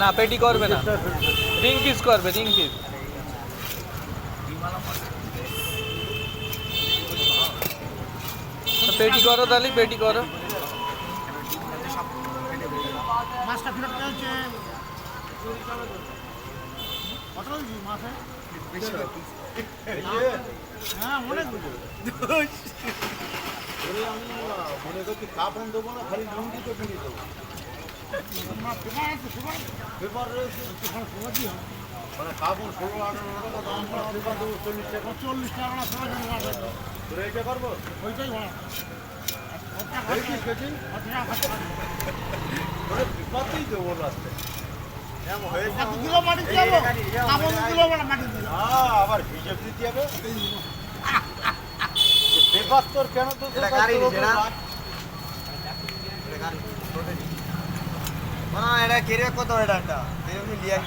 না পেটি করবে না, রিং পিস করবে, রিং পিস। পেটি করো তাহলে, পেটি করো। মাছটা ফেরত চলছে কত মাছে? হ্যাঁ অনেক মনে করছি কাপড় দেবো না, খালি লুঙ্গি তো কিনে দেবো। পেপার আছে পেপার রয়েছে মানে কাপড় 16-18 টাকা দাম, পেপার দেবো 40 টাকা। 40 টাকা না 16 টাকা তোরা এইটা করবো ওইটাই ভাড়া পেপারতেই দেবো রাস্তায়। কিলো মাটি দিয়ে যাবো কিলো মাটি দিয়ে আবার হিসেব দিতে হবে। পেপার তোর কেন তো এটা কেরে কত এটা লিয়া